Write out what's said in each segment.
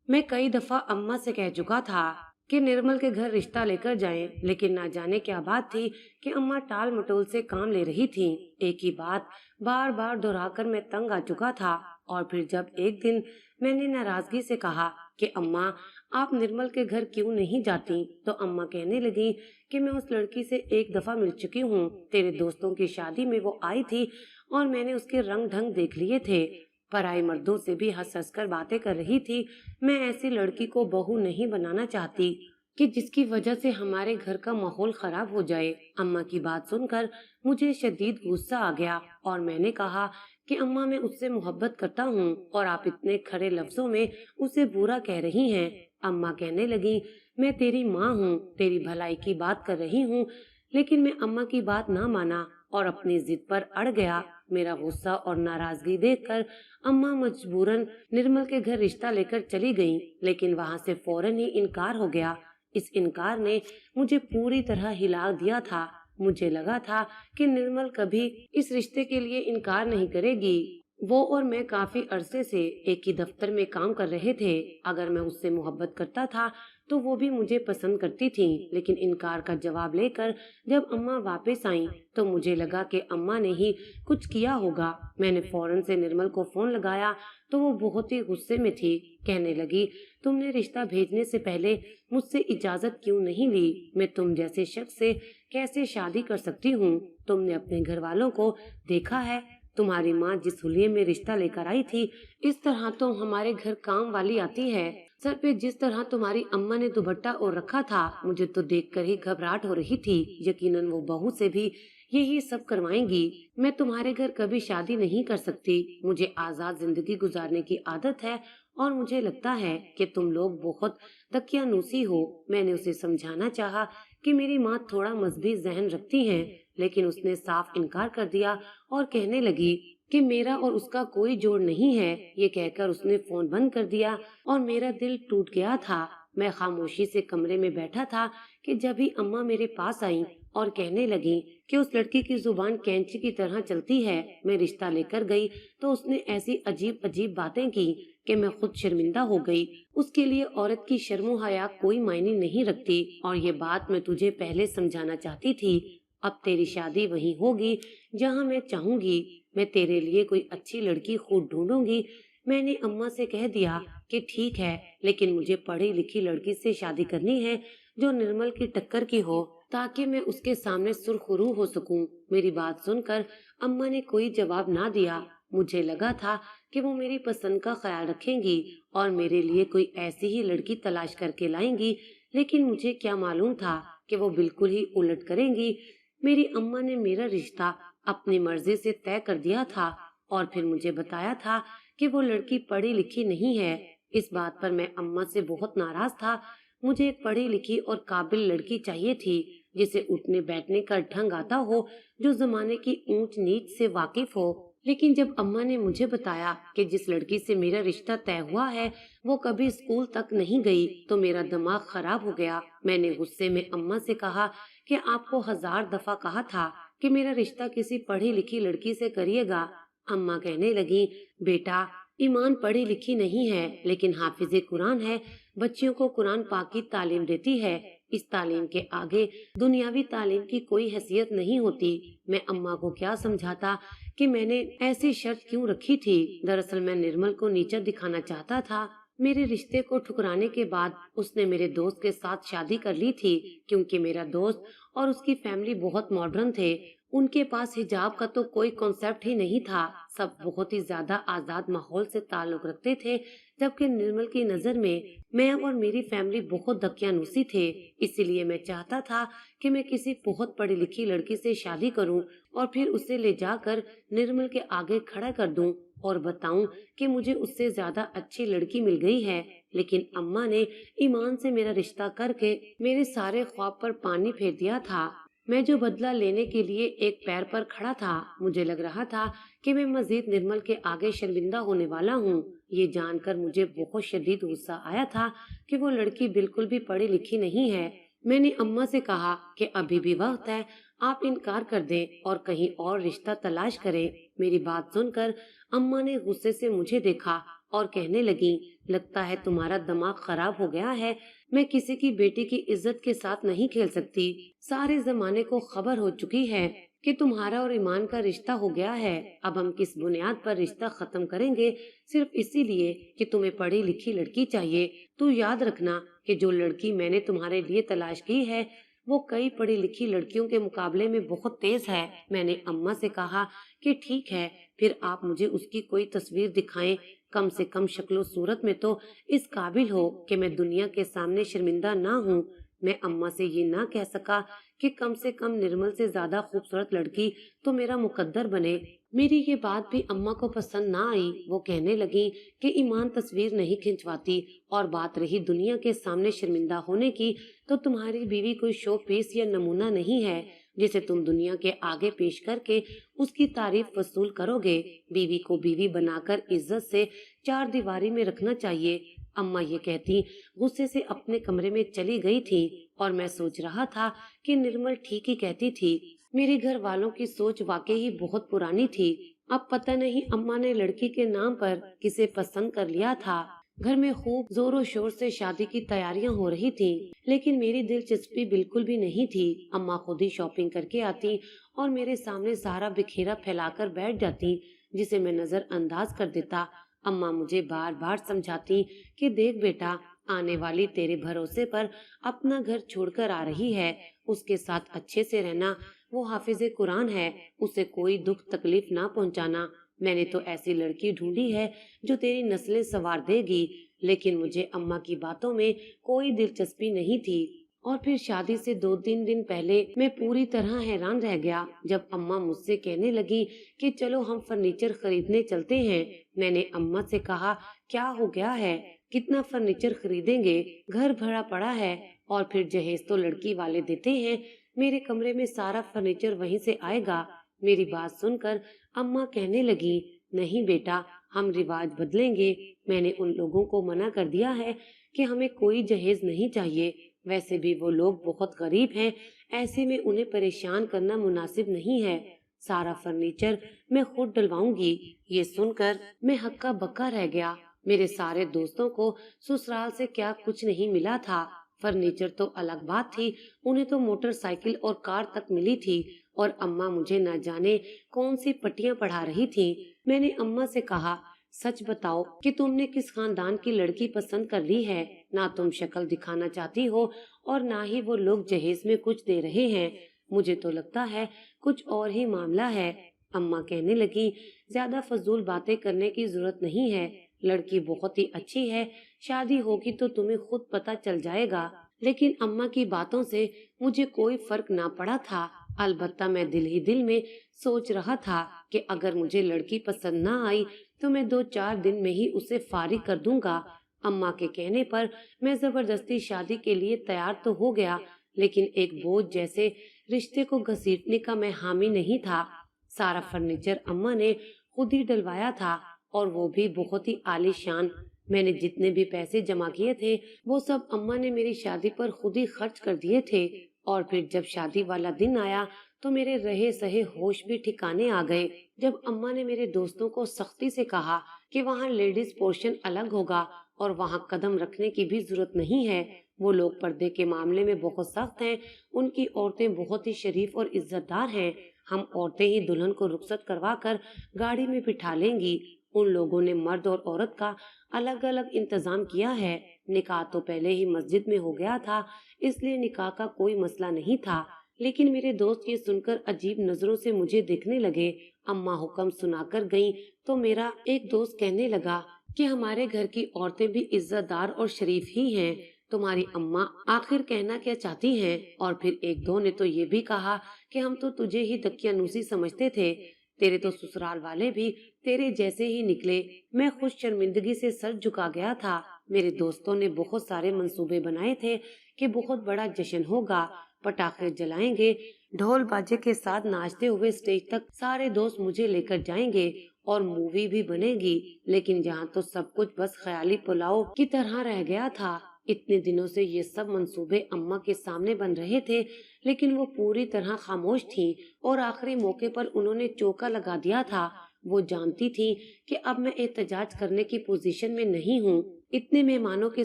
मैं कई दफा अम्मा से कह चुका था कि निर्मल के घर रिश्ता लेकर जाएं, लेकिन ना जाने क्या बात थी कि अम्मा टाल मटोल से काम ले रही थीं। एक ही बात बार बार दोहराकर मैं तंग आ चुका था। और फिर जब एक दिन मैंने नाराजगी से कहा कि अम्मा, आप निर्मल के घर क्यों नहीं जाती, तो अम्मा कहने लगी कि मैं उस लड़की से एक दफा मिल चुकी हूँ। तेरे दोस्तों की शादी में वो आई थी और मैंने उसके रंग ढंग देख लिए थे। पराई मर्दों से भी हंस हंस कर बातें कर रही थी। मैं ऐसी लड़की को बहू नहीं बनाना चाहती कि जिसकी वजह से हमारे घर का माहौल खराब हो जाए। अम्मा की बात सुनकर मुझे शदीद गुस्सा आ गया और मैंने कहा कि अम्मा, मैं उससे मोहब्बत करता हूँ और आप इतने खड़े लफ्जों में उसे बुरा कह रही हैं। अम्मा कहने लगी, मैं तेरी माँ हूँ, तेरी भलाई की बात कर रही हूँ। लेकिन मैं अम्मा की बात ना माना और अपनी जिद पर अड़ गया। मेरा गुस्सा और नाराजगी देखकर अम्मा मजबूरन निर्मल के घर रिश्ता लेकर चली गईं, लेकिन वहां से फौरन ही इनकार हो गया। इस इनकार ने मुझे पूरी तरह हिला दिया था। मुझे लगा था कि निर्मल कभी इस रिश्ते के लिए इनकार नहीं करेगी। वो और मैं काफी अरसे से एक ही दफ्तर में काम कर रहे थे। अगर मैं उससे मोहब्बत करता था तो वो भी मुझे पसंद करती थी। लेकिन इनकार का जवाब लेकर जब अम्मा वापस आईं तो मुझे लगा कि अम्मा ने ही कुछ किया होगा। मैंने फौरन से निर्मल को फोन लगाया तो वो बहुत ही गुस्से में थी। कहने लगी, तुमने रिश्ता भेजने से पहले मुझसे इजाजत क्यों नहीं ली? मैं तुम जैसे शख्स से कैसे शादी कर सकती हूँ? तुमने अपने घर वालों को देखा है? तुम्हारी माँ जिस हुलिये में रिश्ता लेकर आई थी, इस तरह तो हमारे घर काम वाली आती है। सर पे जिस तरह तुम्हारी अम्मा ने दुपट्टा ओढ़ रखा था, मुझे तो देखकर ही घबराहट हो रही थी। यकीनन वो बहू से भी यही सब करवाएंगी। मैं तुम्हारे घर कभी शादी नहीं कर सकती। मुझे आजाद जिंदगी गुजारने की आदत है और मुझे लगता है कि तुम लोग बहुत दकियानूसी हो। मैंने उसे समझाना चाहा कि मेरी माँ थोड़ा मजबूत जहन रखती हैं, लेकिन उसने साफ इनकार कर दिया और कहने लगी कि मेरा और उसका कोई जोड़ नहीं है। ये कहकर उसने फोन बंद कर दिया और मेरा दिल टूट गया था। मैं खामोशी से कमरे में बैठा था कि जब ही अम्मा मेरे पास आई और कहने लगी कि उस लड़की की जुबान कैंची की तरह चलती है। मैं रिश्ता लेकर गई तो उसने ऐसी अजीब अजीब बातें की कि मैं खुद शर्मिंदा हो गई। उसके लिए औरत की शर्मो हया कोई मायने नहीं रखती और ये बात मैं तुझे पहले समझाना चाहती थी। अब तेरी शादी वहीं होगी जहाँ मैं चाहूंगी। मैं तेरे लिए कोई अच्छी लड़की खुद ढूंढूंगी। मैंने अम्मा से कह दिया कि ठीक है, लेकिन मुझे पढ़ी लिखी लड़की से शादी करनी है जो निर्मल की टक्कर की हो, ताकि मैं उसके सामने सुरखरू हो सकूं। मेरी बात सुनकर अम्मा ने कोई जवाब ना दिया। मुझे लगा था कि वो मेरी पसंद का ख्याल रखेंगी और मेरे लिए कोई ऐसी ही लड़की तलाश करके लाएंगी, लेकिन मुझे क्या मालूम था कि वो बिल्कुल ही उलट करेंगी। मेरी अम्मा ने मेरा रिश्ता अपनी मर्जी से तय कर दिया था और फिर मुझे बताया था कि वो लड़की पढ़ी लिखी नहीं है। इस बात पर मैं अम्मा से बहुत नाराज था। मुझे एक पढ़ी लिखी और काबिल लड़की चाहिए थी जिसे उठने बैठने का ढंग आता हो, जो जमाने की ऊंच नीच से वाकिफ हो। लेकिन जब अम्मा ने मुझे बताया कि जिस लड़की से मेरा रिश्ता तय हुआ है वो कभी स्कूल तक नहीं गई, तो मेरा दिमाग खराब हो गया। मैंने गुस्से में अम्मा से कहा कि आपको 1000 दफा कहा था कि मेरा रिश्ता किसी पढ़ी लिखी लड़की से करिएगा। अम्मा कहने लगी, बेटा, ईमान पढ़ी लिखी नहीं है लेकिन हाफिजे कुरान है। बच्चियों को कुरान पाक की तालीम देती है। इस तालीम के आगे दुनियावी तालीम की कोई हैसियत नहीं होती। मैं अम्मा को क्या समझाता कि मैंने ऐसी शर्त क्यों रखी थी। दरअसल मैं निर्मल को नीचा दिखाना चाहता था। मेरे रिश्ते को ठुकराने के बाद उसने मेरे दोस्त के साथ शादी कर ली थी, क्योंकि मेरा दोस्त और उसकी फैमिली बहुत मॉडर्न थे। उनके पास हिजाब का तो कोई कॉन्सेप्ट ही नहीं था। सब बहुत ही ज्यादा आजाद माहौल से ताल्लुक रखते थे, जबकि निर्मल की नजर में मैं और मेरी फैमिली बहुत दकियानूसी थे। इसीलिए मैं चाहता था कि मैं किसी बहुत पढ़ी लिखी लड़की से शादी करूं और फिर उसे ले जाकर निर्मल के आगे खड़ा कर दूं और बताऊं कि मुझे उससे ज्यादा अच्छी लड़की मिल गई है। लेकिन अम्मा ने ईमान से मेरा रिश्ता करके मेरे सारे ख्वाब पर पानी फेर दिया था। मैं जो बदला लेने के लिए एक पैर पर खड़ा था, मुझे लग रहा था कि मैं मजीद निर्मल के आगे शर्मिंदा होने वाला हूँ। ये जानकर मुझे बहुत शदीद गुस्सा आया था कि वो लड़की बिल्कुल भी पढ़ी लिखी नहीं है। मैंने अम्मा से कहा कि अभी भी वक्त है, आप इनकार कर दें और कहीं और रिश्ता तलाश करें। मेरी बात सुनकर अम्मा ने गुस्से से मुझे देखा اور کہنے لگی، لگتا ہے تمہارا دماغ خراب ہو گیا ہے، میں کسی کی بیٹی کی عزت کے ساتھ نہیں کھیل سکتی۔ سارے زمانے کو خبر ہو چکی ہے کہ تمہارا اور ایمان کا رشتہ ہو گیا ہے، اب ہم کس بنیاد پر رشتہ ختم کریں گے؟ صرف اسی لیے کہ تمہیں پڑھی لکھی لڑکی چاہیے۔ تو یاد رکھنا کہ جو لڑکی میں نے تمہارے لیے تلاش کی ہے وہ کئی پڑھی لکھی لڑکیوں کے مقابلے میں بہت تیز ہے۔ میں نے اماں سے کہا کہ ٹھیک ہے، پھر آپ مجھے اس کی کوئی تصویر دکھائیں، کم سے کم شکل و صورت میں تو اس قابل ہو کہ میں دنیا کے سامنے شرمندہ نہ ہوں۔ میں اماں سے یہ نہ کہہ سکا کہ کم سے کم نرمل سے زیادہ خوبصورت لڑکی تو میرا مقدر بنے۔ میری یہ بات بھی اماں کو پسند نہ آئی۔ وہ کہنے لگی کہ ایمان تصویر نہیں کھنچواتی، اور بات رہی دنیا کے سامنے شرمندہ ہونے کی، تو تمہاری بیوی کوئی شو پیس یا نمونہ نہیں ہے جسے تم دنیا کے آگے پیش کر کے اس کی تعریف وصول کرو گے۔ بیوی کو بیوی بنا کر عزت سے چار دیواری میں رکھنا چاہیے۔ اماں یہ کہتی غصے سے اپنے کمرے میں چلی گئی تھی، اور میں سوچ رہا تھا کہ نرمل ٹھیک ہی کہتی تھی۔ میرے گھر والوں کی سوچ واقعی بہت پرانی تھی۔ اب پتہ نہیں اماں نے لڑکی کے نام پر کسے پسند کر لیا تھا۔ گھر میں خوب زور و شور سے شادی کی تیاریاں ہو رہی تھیں، لیکن میری دلچسپی بالکل بھی نہیں تھی۔ اماں خود ہی شاپنگ کر کے آتی اور میرے سامنے سارا بکھیرا پھیلا کر بیٹھ جاتی، جسے میں نظر انداز کر دیتا۔ اماں مجھے بار بار سمجھاتی کہ دیکھ بیٹا، آنے والی تیرے بھروسے پر اپنا گھر چھوڑ کر آ رہی ہے، اس کے ساتھ اچھے سے رہنا، وہ حافظ قرآن ہے، اسے کوئی دکھ تکلیف نہ پہنچانا۔ میں نے تو ایسی لڑکی ڈھونڈی ہے جو تیری نسلیں سنوار دے گی۔ لیکن مجھے اماں کی باتوں میں کوئی دلچسپی نہیں تھی، اور پھر شادی سے 2-3 دن پہلے میں پوری طرح حیران رہ گیا جب اماں مجھ سے کہنے لگی کہ چلو ہم فرنیچر خریدنے چلتے ہیں۔ میں نے اماں سے کہا کیا ہو گیا ہے، کتنا فرنیچر خریدیں گے، گھر بھرا پڑا ہے، اور پھر جہیز تو لڑکی والے دیتے ہیں، میرے کمرے میں سارا فرنیچر وہیں سے آئے گا۔ میری بات سن کر اماں کہنے لگی، نہیں بیٹا، ہم رواج بدلیں گے۔ میں نے ان لوگوں کو منع کر دیا ہے کہ ہمیں کوئی جہیز نہیں چاہیے، ویسے بھی وہ لوگ بہت غریب ہیں، ایسے میں انہیں پریشان کرنا مناسب نہیں ہے، سارا فرنیچر میں خود ڈلواؤں گی۔ یہ سن کر میں ہکا بکا رہ گیا۔ میرے سارے دوستوں کو سسرال سے کیا کچھ نہیں ملا تھا، فرنیچر تو الگ بات تھی، انہیں تو موٹر سائیکل اور کار تک ملی تھی، اور اماں مجھے نہ جانے کون سی پٹیاں پڑھا رہی تھی۔ میں نے اماں سے کہا سچ بتاؤ کہ تم نے کس خاندان کی لڑکی پسند کر لی ہے؟ نہ تم شکل دکھانا چاہتی ہو اور نہ ہی وہ لوگ جہیز میں کچھ دے رہے ہیں، مجھے تو لگتا ہے کچھ اور ہی معاملہ ہے۔ اماں کہنے لگی زیادہ فضول باتیں کرنے کی ضرورت نہیں ہے، لڑکی بہت ہی اچھی ہے، شادی ہوگی تو تمہیں خود پتہ چل جائے گا۔ لیکن اماں کی باتوں سے مجھے کوئی فرق نہ پڑا تھا، البتہ میں دل ہی دل میں سوچ رہا تھا کہ اگر مجھے لڑکی پسند نہ آئی تو میں 2-4 دن میں ہی اسے فارغ کر دوں گا۔ اماں کے کہنے پر میں زبردستی شادی کے لیے تیار تو ہو گیا، لیکن ایک بوجھ جیسے رشتے کو گھسیٹنے کا میں حامی نہیں تھا۔ سارا فرنیچر اماں نے خود ہی ڈلوایا تھا، اور وہ بھی بہت ہی عالی شان۔ میں نے جتنے بھی پیسے جمع کیے تھے وہ سب اماں نے میری شادی پر خود ہی خرچ کر دیے تھے، اور پھر جب شادی والا دن آیا تو میرے رہے سہے ہوش بھی ٹھکانے آ گئے۔ جب اماں نے میرے دوستوں کو سختی سے کہا کہ وہاں لیڈیز پورشن الگ ہوگا اور وہاں قدم رکھنے کی بھی ضرورت نہیں ہے، وہ لوگ پردے کے معاملے میں بہت سخت ہیں، ان کی عورتیں بہت ہی شریف اور عزت دار ہیں، ہم عورتیں ہی دلہن کو رخصت کروا کر گاڑی میں بٹھا لیں گی۔ ان لوگوں نے مرد اور عورت کا الگ الگ انتظام کیا ہے۔ نکاح تو پہلے ہی مسجد میں ہو گیا تھا، اس لیے نکاح کا کوئی مسئلہ نہیں تھا، لیکن میرے دوست یہ سن کر عجیب نظروں سے مجھے دیکھنے لگے۔ اماں حکم سنا کر گئیں تو میرا ایک دوست کہنے لگا کہ ہمارے گھر کی عورتیں بھی عزت دار اور شریف ہی ہیں، تمہاری اماں آخر کہنا کیا چاہتی ہیں؟ اور پھر ایک دو نے تو یہ بھی کہا کہ ہم تو تجھے ہی دقیانوسی سمجھتے تھے، تیرے تو سسرال والے بھی تیرے جیسے ہی نکلے۔ میں خوش شرمندگی سے سر جھکا گیا تھا۔ میرے دوستوں نے بہت سارے منصوبے بنائے تھے کہ بہت بڑا جشن ہوگا، پٹاخے جلائیں گے، ڈھول باجے کے ساتھ ناچتے ہوئے اسٹیج تک سارے دوست مجھے لے کر جائیں گے، اور مووی بھی بنے گی، لیکن جہاں تو سب کچھ بس خیالی پلاؤ کی طرح رہ گیا تھا۔ اتنے دنوں سے یہ سب منصوبے اماں کے سامنے بن رہے تھے، لیکن وہ پوری طرح خاموش تھیں، اور آخری موقع پر انہوں نے چوکا لگا دیا تھا۔ वो जानती थी कि अब मैं एहतजाज करने की पोजीशन में नहीं हूँ। इतने मेहमानों के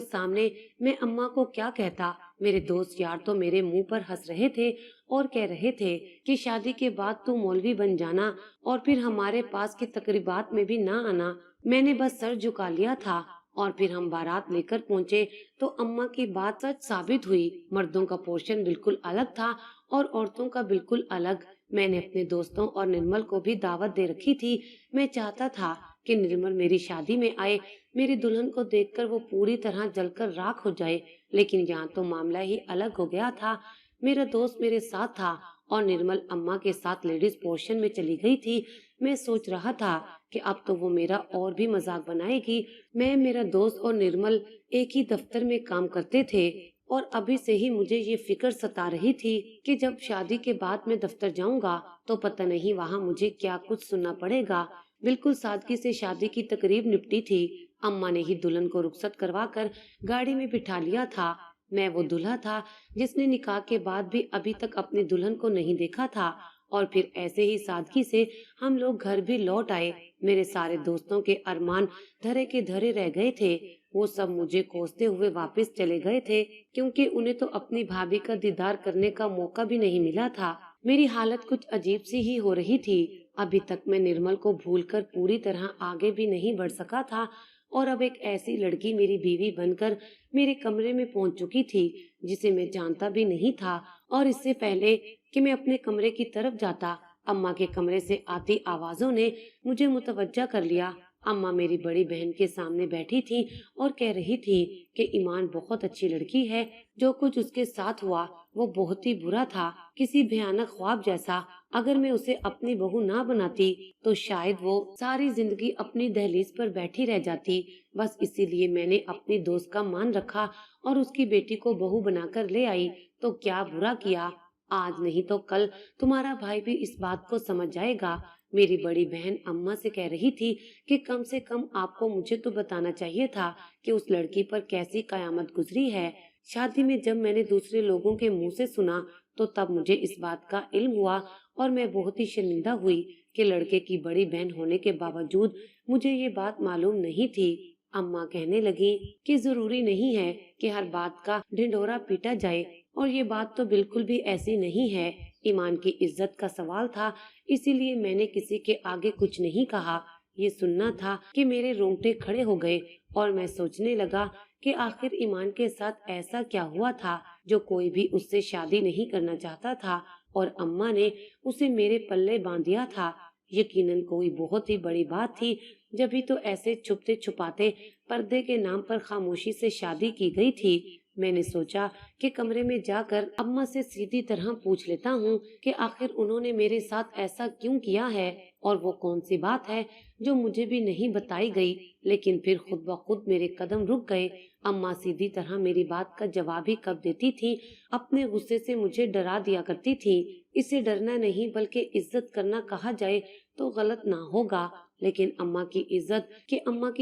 सामने मैं अम्मा को क्या कहता। मेरे दोस्त यार तो मेरे मुंह पर हंस रहे थे और कह रहे थे कि शादी के बाद तू मौलवी बन जाना और फिर हमारे पास की तकरीबात में भी ना आना। मैंने बस सर झुका लिया था। और फिर हम बारात लेकर पहुंचे तो अम्मा की बात सच साबित हुई। मर्दों का पोर्शन बिल्कुल अलग था और औरतों का बिल्कुल अलग। मैंने अपने दोस्तों और निर्मल को भी दावत दे रखी थी। मैं चाहता था कि निर्मल मेरी शादी में आए। मेरी दुल्हन को देखकर वो पूरी तरह जलकर राख हो जाए। लेकिन यहाँ तो मामला ही अलग हो गया था। मेरा दोस्त मेरे साथ था और निर्मल अम्मा के साथ लेडीज पोर्शन में चली गई थी। मैं सोच रहा था कि अब तो वो मेरा और भी मजाक बनाएगी। मैं, मेरा दोस्त और निर्मल एक ही दफ्तर में काम करते थे और अभी से ही मुझे ये फिक्र सता रही थी कि जब शादी के बाद मैं दफ्तर जाऊंगा तो पता नहीं वहाँ मुझे क्या कुछ सुनना पड़ेगा। बिल्कुल सादगी से शादी की तकरीब निपटी थी। अम्मा ने ही दुल्हन को रुखसत करवाकर गाड़ी में बिठा लिया था। मैं वो दूल्हा था जिसने निकाह के बाद भी अभी तक अपनी दुल्हन को नहीं देखा था। और फिर ऐसे ही सादगी से हम लोग घर भी लौट आए। मेरे सारे दोस्तों के अरमान धरे के धरे रह गए थे। वो सब मुझे कोसते हुए वापस चले गए थे क्योंकि उन्हें तो अपनी भाभी का दीदार करने का मौका भी नहीं मिला था। मेरी हालत कुछ अजीब सी ही हो रही थी। अभी तक मैं निर्मल को भूलकर पूरी तरह आगे भी नहीं बढ़ सका था और अब एक ऐसी लड़की मेरी बीवी बनकर मेरे कमरे में पहुंच चुकी थी जिसे मैं जानता भी नहीं था। और इससे पहले कि मैं अपने कमरे की तरफ जाता, अम्मा के कमरे से आती आवाजों ने मुझे मुतवज्जा कर लिया। अम्मा मेरी बड़ी बहन के सामने बैठी थी और कह रही थी कि ईमान बहुत अच्छी लड़की है। जो कुछ उसके साथ हुआ वो बहुत ही बुरा था, किसी भयानक ख्वाब जैसा। अगर मैं उसे अपनी बहू ना बनाती तो शायद वो सारी जिंदगी अपनी दहलीज पर बैठी रह जाती। बस इसीलिए मैंने अपनी दोस्त का मान रखा और उसकी बेटी को बहू बनाकर ले आई। तो क्या बुरा किया। आज नहीं तो कल तुम्हारा भाई भी इस बात को समझ जाएगा। मेरी बड़ी बहन अम्मा से कह रही थी कि कम से कम आपको मुझे तो बताना चाहिए था कि उस लड़की पर कैसी कयामत गुजरी है। शादी में जब मैंने दूसरे लोगों के मुंह से सुना तो तब मुझे इस बात का इल्म हुआ और मैं बहुत ही शर्मिंदा हुई कि लड़के की बड़ी बहन होने के बावजूद मुझे ये बात मालूम नहीं थी। अम्मा कहने लगी कि जरूरी नहीं है कि हर बात का ढिंढोरा पीटा जाए और ये बात तो बिल्कुल भी ऐसी नहीं है। ईमान की इज्जत का सवाल था, इसीलिए मैंने किसी के आगे कुछ नहीं कहा। ये सुनना था कि मेरे रोंगटे खड़े हो गए और मैं सोचने लगा कि आखिर ईमान के साथ ऐसा क्या हुआ था जो कोई भी उससे शादी नहीं करना चाहता था और अम्मा ने उसे मेरे पल्ले बांध दिया था। यकीनन कोई बहुत ही बड़ी बात थी, जभी तो ऐसे छुपते छुपाते पर्दे के नाम पर खामोशी से शादी की गई थी। मैंने सोचा कि कमरे में जाकर अम्मा से सीधी तरह पूछ लेता हूँ कि आखिर उन्होंने मेरे साथ ऐसा क्यों किया है और वो कौन सी बात है जो मुझे भी नहीं बताई गई। लेकिन फिर खुद ब खुद मेरे कदम रुक गए। अम्मा सीधी तरह मेरी बात का जवाब ही कब देती थी। अपने गुस्से से मुझे डरा दिया करती थी। इसे डरना नहीं बल्कि इज्जत करना कहा जाए तो गलत ना होगा। लेकिन अम्मा की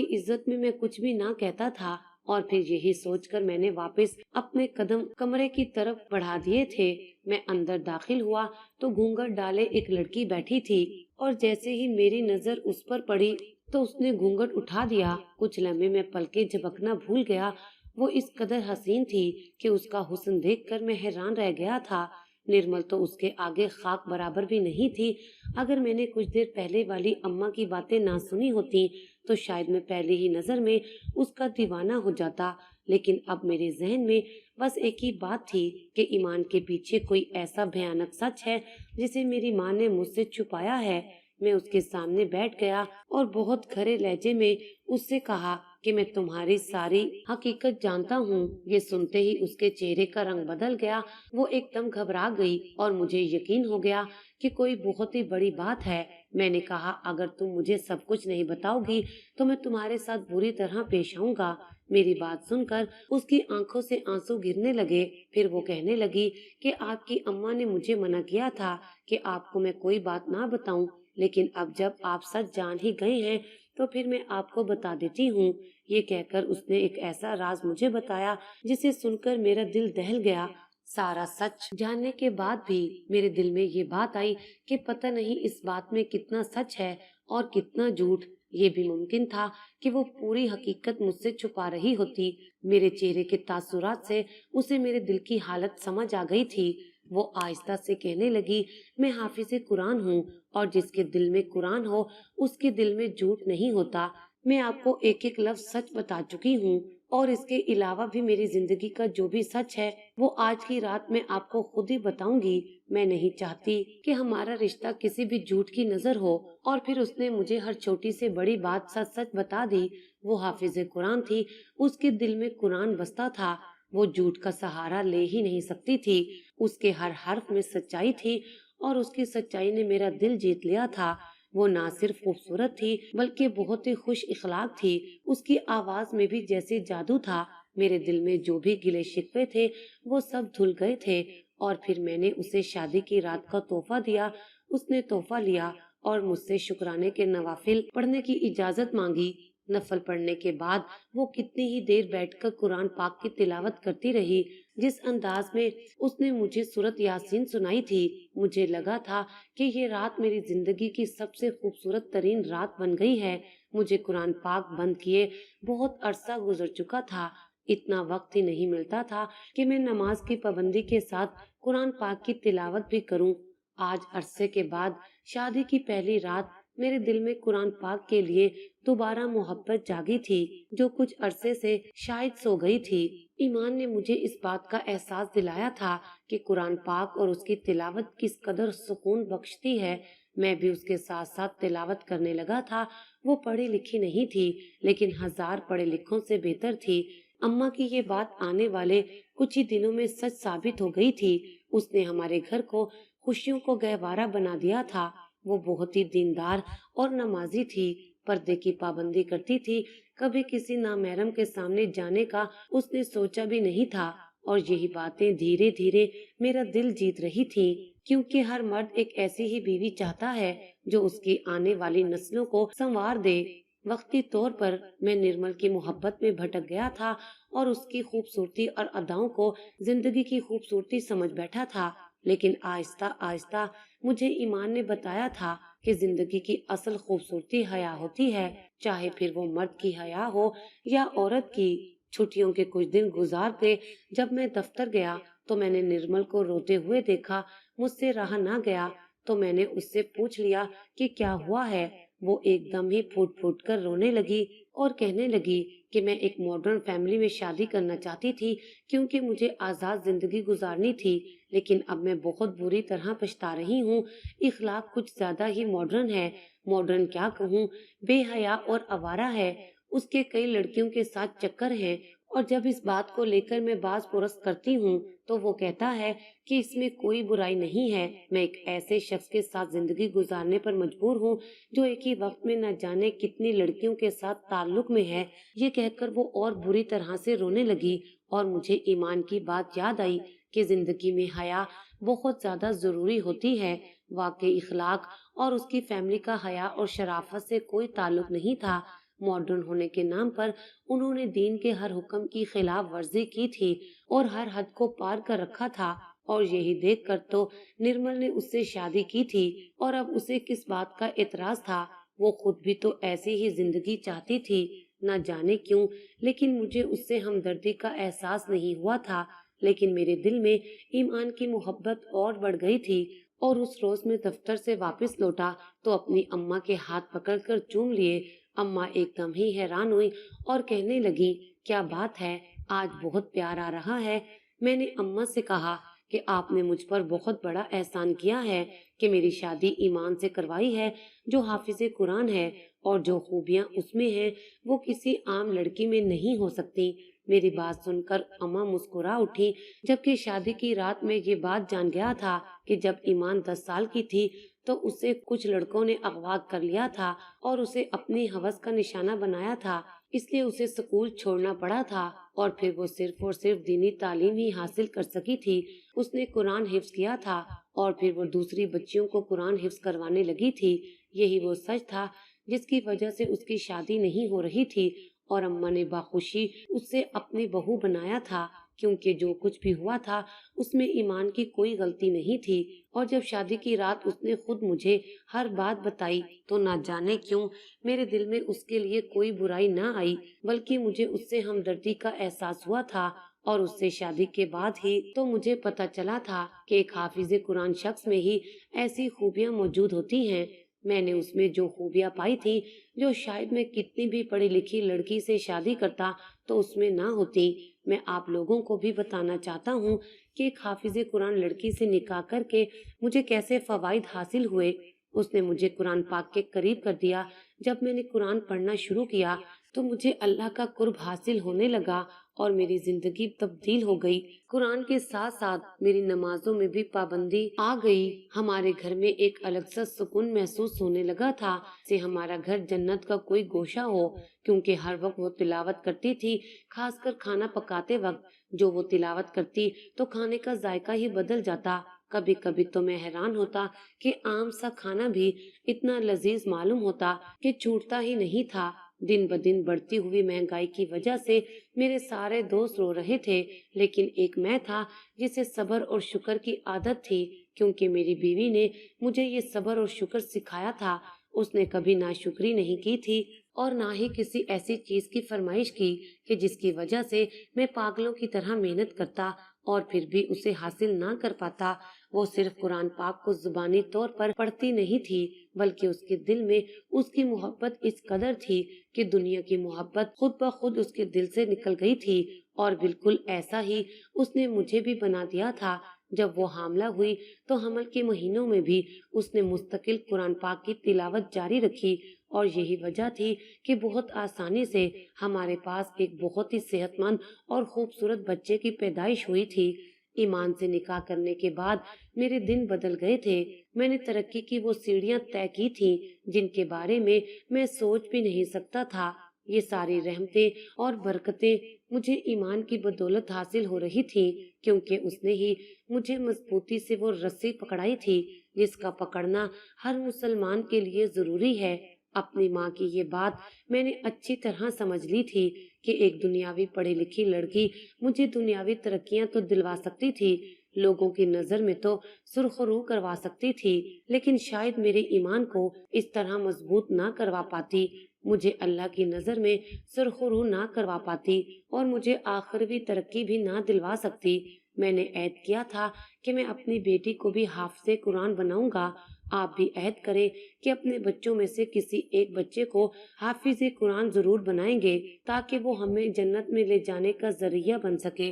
इज्जत में मैं कुछ भी ना कहता था। और फिर यही सोचकर मैंने वापस अपने कदम कमरे की तरफ बढ़ा दिए थे। मैं अंदर दाखिल हुआ तो घूंघट डाले एक लड़की बैठी थी और जैसे ही मेरी नजर उस पर पड़ी तो उसने घूंघट उठा दिया। कुछ लम्हे में पलके झपकना भूल गया। वो इस कदर हसीन थी कि उसका हुस्न देखकर मैं हैरान रह गया था। निर्मल तो उसके आगे खाक बराबर भी नहीं थी। अगर मैंने कुछ देर पहले वाली अम्मा की बातें ना सुनी होती तो शायद मैं पहली ही नजर में उसका दीवाना हो जाता। लेकिन अब मेरे जहन में बस एक ही बात थी कि ईमान के पीछे कोई ऐसा भयानक सच है जिसे मेरी माँ ने मुझसे छुपाया है। मैं उसके सामने बैठ गया और बहुत खरे लहजे में उससे कहा कि मैं तुम्हारी सारी हकीकत जानता हूँ। ये सुनते ही उसके चेहरे का रंग बदल गया। वो एकदम घबरा गई और मुझे यकीन हो गया कि कोई बहुत ही बड़ी बात है। मैंने कहा, अगर तुम मुझे सब कुछ नहीं बताओगी तो मैं तुम्हारे साथ बुरी तरह पेश आऊंगा। मेरी बात सुनकर उसकी आंखों से आंसू गिरने लगे। फिर वो कहने लगी कि आपकी अम्मा ने मुझे मना किया था कि आपको मैं कोई बात ना बताऊं, लेकिन अब जब आप सच जान ही गए हैं तो फिर मैं आपको बता देती हूँ। ये कहकर उसने एक ऐसा राज मुझे बताया जिसे सुनकर मेरा दिल दहल गया। सारा सच जानने के बाद भी मेरे दिल में ये बात आई कि पता नहीं इस बात में कितना सच है और कितना झूठ। ये भी मुमकिन था कि वो पूरी हकीकत मुझसे छुपा रही होती। मेरे चेहरे के तासुरात से उसे मेरे दिल की हालत समझ आ गई थी। वो आहिस्ता से कहने लगी, मैं हाफिज़े कुरान हूँ, और जिसके दिल में कुरान हो उसके दिल में झूठ नहीं होता। मैं आपको एक एक लफ्ज सच बता चुकी हूँ, और इसके अलावा भी मेरी जिंदगी का जो भी सच है वो आज की रात में आपको खुद ही बताऊंगी। मैं नहीं चाहती कि हमारा रिश्ता किसी भी झूठ की नजर हो। और फिर उसने मुझे हर छोटी से बड़ी बात सच सच बता दी। वो हाफिज़े कुरान थी, उसके दिल में कुरान बसता था, वो झूठ का सहारा ले ही नहीं सकती थी। उसके हर हर्फ में सच्चाई थी, और उसकी सच्चाई ने मेरा दिल जीत लिया था। वो ना सिर्फ खूबसूरत थी बल्कि बहुत ही खुश इखलाक थी। उसकी आवाज में भी जैसे जादू था। मेरे दिल में जो भी गिले शिकवे थे वो सब धुल गए थे। और फिर मैंने उसे शादी की रात का तोहफा दिया। उसने तोहफा लिया और मुझसे शुक्राने के नवाफिल पढ़ने की इजाजत मांगी। नफल पढ़ने के बाद वो कितनी ही देर बैठकर कुरान पाक की तिलावत करती रही। जिस अंदाज में उसने मुझे सूरत यासीन सुनाई थी, मुझे लगा था कि ये रात मेरी जिंदगी की सबसे खूबसूरत तरीन रात बन गई है। मुझे कुरान पाक बंद किए बहुत अरसा गुजर चुका था। इतना वक्त ही नहीं मिलता था कि मैं नमाज की पाबंदी के साथ कुरान पाक की तिलावत भी करूं। आज अरसे के बाद शादी की पहली रात मेरे दिल में कुरान पाक के लिए दोबारा मोहब्बत जागी थी, जो कुछ अरसे से शायद सो गई थी। ईमान ने मुझे इस बात का एहसास दिलाया था कि कुरान पाक और उसकी तिलावत किस कदर सुकून बख्शती है। मैं भी उसके साथ साथ तिलावत करने लगा था। वो पढ़ी लिखी नहीं थी, लेकिन हजार पढ़े लिखों से बेहतर थी। अम्मा की ये बात आने वाले कुछ ही दिनों में सच साबित हो गई थी। उसने हमारे घर को खुशियों को गहवारा बना दिया था। वो बहुत ही दीनदार और नमाजी थी, पर्दे की पाबंदी करती थी। कभी किसी नामहरम के सामने जाने का उसने सोचा भी नहीं था। और यही बातें धीरे धीरे मेरा दिल जीत रही थी, क्योंकि हर मर्द एक ऐसी ही बीवी चाहता है जो उसकी आने वाली नस्लों को संवार दे। वक्ती तौर पर मैं निर्मल की मोहब्बत में भटक गया था, और उसकी खूबसूरती और अदाओं को जिंदगी की खूबसूरती समझ बैठा था। लेकिन आहिस्ता आहिस्ता मुझे ईमान ने बताया था कि जिंदगी की असल खूबसूरती हया होती है, चाहे फिर वो मर्द की हया हो या औरत की। छुट्टियों के कुछ दिन गुजार के जब मैं दफ्तर गया तो मैंने निर्मल को रोते हुए देखा। मुझसे रहा ना गया तो मैंने उससे पूछ लिया कि क्या हुआ है। वो एकदम ही फूट फूट कर रोने लगी और कहने लगी कि मैं एक मॉडर्न फैमिली में शादी करना चाहती थी, क्योंकि मुझे आजाद जिंदगी गुजारनी थी। लेकिन अब मैं बहुत बुरी तरह पछता रही हूँ। इखलाक कुछ ज्यादा ही मॉडर्न है। मॉडर्न क्या कहूँ, बेहया और आवारा है। उसके कई लड़कियों के साथ चक्कर है, और जब इस बात को लेकर मैं बाज पुरस करती हूँ तो वो कहता है कि इसमें कोई बुराई नहीं है। मैं एक ऐसे शख्स के साथ जिंदगी गुजारने पर मजबूर हूँ जो एक ही वक्त में न जाने कितनी लड़कियों के साथ ताल्लुक में है। ये कहकर वो और बुरी तरह से रोने लगी, और मुझे ईमान की बात याद आई कि जिंदगी में हया बहुत ज्यादा जरूरी होती है। वाकई इखलाक और उसकी फैमिली का हया और शराफत से कोई ताल्लुक नहीं था। मॉडर्न होने के नाम पर उन्होंने दीन के हर हुक्म की खिलाफ वर्जी की थी और हर हद को पार कर रखा था। और यही देखकर तो निर्मल ने उससे शादी की थी, और अब उसे किस बात का एतराज था। वो खुद भी तो ऐसी ही जिंदगी चाहती थी। न जाने क्यों, लेकिन मुझे उससे हमदर्दी का एहसास नहीं हुआ था। लेकिन मेरे दिल में ईमान की मोहब्बत और बढ़ गई थी। और उस रोज मैं दफ्तर से वापस लौटा तो अपनी अम्मा के हाथ पकड़कर चूम लिए। अम्मा एकदम ही हैरान हुई और कहने लगी, क्या बात है, आज बहुत प्यार आ रहा है। मैंने अम्मा से कहा कि आपने मुझ पर बहुत बड़ा एहसान किया है कि मेरी शादी ईमान से करवाई है, जो हाफिज़े कुरान है, और जो खूबियाँ उसमें हैं वो किसी आम लड़की में नहीं हो सकती। मेरी बात सुनकर अम्मा मुस्कुरा उठी, जबकि शादी की रात में ये बात जान गया था कि जब ईमान 10 साल की थी तो उसे कुछ लड़कों ने अगवा कर लिया था और उसे अपनी हवस का निशाना बनाया था। इसलिए उसे स्कूल छोड़ना पड़ा था, और फिर वो सिर्फ और सिर्फ दीनी तालीम ही हासिल कर सकी थी। उसने कुरान हिफ्ज किया था, और फिर वो दूसरी बच्चियों को कुरान हिफ्ज करवाने लगी थी। यही वो सच था जिसकी वजह से उसकी शादी नहीं हो रही थी, और अम्मा ने बाखुशी उससे अपनी बहू बनाया था। کیونکہ جو کچھ بھی ہوا تھا اس میں ایمان کی کوئی غلطی نہیں تھی، اور جب شادی کی رات اس نے خود مجھے ہر بات بتائی تو نہ جانے کیوں میرے دل میں اس کے لیے کوئی برائی نہ آئی، بلکہ مجھے اس سے ہمدردی کا احساس ہوا تھا۔ اور اس سے شادی کے بعد ہی تو مجھے پتہ چلا تھا کہ ایک حافظ قرآن شخص میں ہی ایسی خوبیاں موجود ہوتی ہیں۔ میں نے اس میں جو خوبیاں پائی تھی جو شاید میں کتنی بھی پڑھی لکھی لڑکی سے شادی کرتا تو اس میں نہ ہوتی، میں آپ لوگوں کو بھی بتانا چاہتا ہوں کہ ایک حافظ قرآن لڑکی سے نکاح کر کے مجھے کیسے فوائد حاصل ہوئے۔ اس نے مجھے قرآن پاک کے قریب کر دیا۔ جب میں نے قرآن پڑھنا شروع کیا تو مجھے اللہ کا قرب حاصل ہونے لگا اور میری زندگی تبدیل ہو گئی۔ قرآن کے ساتھ ساتھ میری نمازوں میں بھی پابندی آ گئی۔ ہمارے گھر میں ایک الگ سا سکون محسوس ہونے لگا تھا سے ہمارا گھر جنت کا کوئی گوشہ ہو، کیونکہ ہر وقت وہ تلاوت کرتی تھی، خاص کر کھانا پکاتے وقت۔ جو وہ تلاوت کرتی تو کھانے کا ذائقہ ہی بدل جاتا۔ کبھی کبھی تو میں حیران ہوتا کہ عام سا کھانا بھی اتنا لذیذ معلوم ہوتا کہ چھوٹتا ہی نہیں تھا۔ دن بدن بڑھتی ہوئی مہنگائی کی وجہ سے میرے سارے دوست رو رہے تھے، لیکن ایک میں تھا جسے صبر اور شکر کی عادت تھی، کیونکہ میری بیوی نے مجھے یہ صبر اور شکر سکھایا تھا۔ اس نے کبھی ناشکری نہیں کی تھی اور نہ ہی کسی ایسی چیز کی فرمائش کی کہ جس کی وجہ سے میں پاگلوں کی طرح محنت کرتا اور پھر بھی اسے حاصل نہ کر پاتا۔ وہ صرف قرآن پاک کو زبانی طور پر پڑھتی نہیں تھی، بلکہ اس کے دل میں اس کی محبت اس قدر تھی کہ دنیا کی محبت خود بخود اس کے دل سے نکل گئی تھی۔ اور بالکل ایسا ہی اس نے مجھے بھی بنا دیا تھا۔ جب وہ حاملہ ہوئی تو حمل کے مہینوں میں بھی اس نے مستقل قرآن پاک کی تلاوت جاری رکھی، اور یہی وجہ تھی کہ بہت آسانی سے ہمارے پاس ایک بہت ہی صحت مند اور خوبصورت بچے کی پیدائش ہوئی تھی۔ ایمان سے نکاح کرنے کے بعد میرے دن بدل گئے تھے۔ میں نے ترقی کی وہ سیڑھیاں طے کی تھیں جن کے بارے میں سوچ بھی نہیں سکتا تھا۔ یہ ساری رحمتیں اور برکتیں مجھے ایمان کی بدولت حاصل ہو رہی تھی، کیونکہ اس نے ہی مجھے مضبوطی سے وہ رسی پکڑائی تھی جس کا پکڑنا ہر مسلمان کے لیے ضروری ہے۔ اپنی ماں کی یہ بات میں نے اچھی طرح سمجھ لی تھی کہ ایک دنیاوی پڑھی لکھی لڑکی مجھے دنیاوی ترقیاں تو دلوا سکتی تھی، لوگوں کی نظر میں تو سرخرو کروا سکتی تھی، لیکن شاید میرے ایمان کو اس طرح مضبوط نہ کروا پاتی، مجھے اللہ کی نظر میں سرخرو نہ کروا پاتی، اور مجھے آخروی ترقی بھی نہ دلوا سکتی۔ میں نے عہد کیا تھا کہ میں اپنی بیٹی کو بھی حافظ قرآن بناؤں گا۔ آپ بھی عہد کریں کہ اپنے بچوں میں سے کسی ایک بچے کو حافظ قرآن ضرور بنائیں گے، تاکہ وہ ہمیں جنت میں لے جانے کا ذریعہ بن سکے۔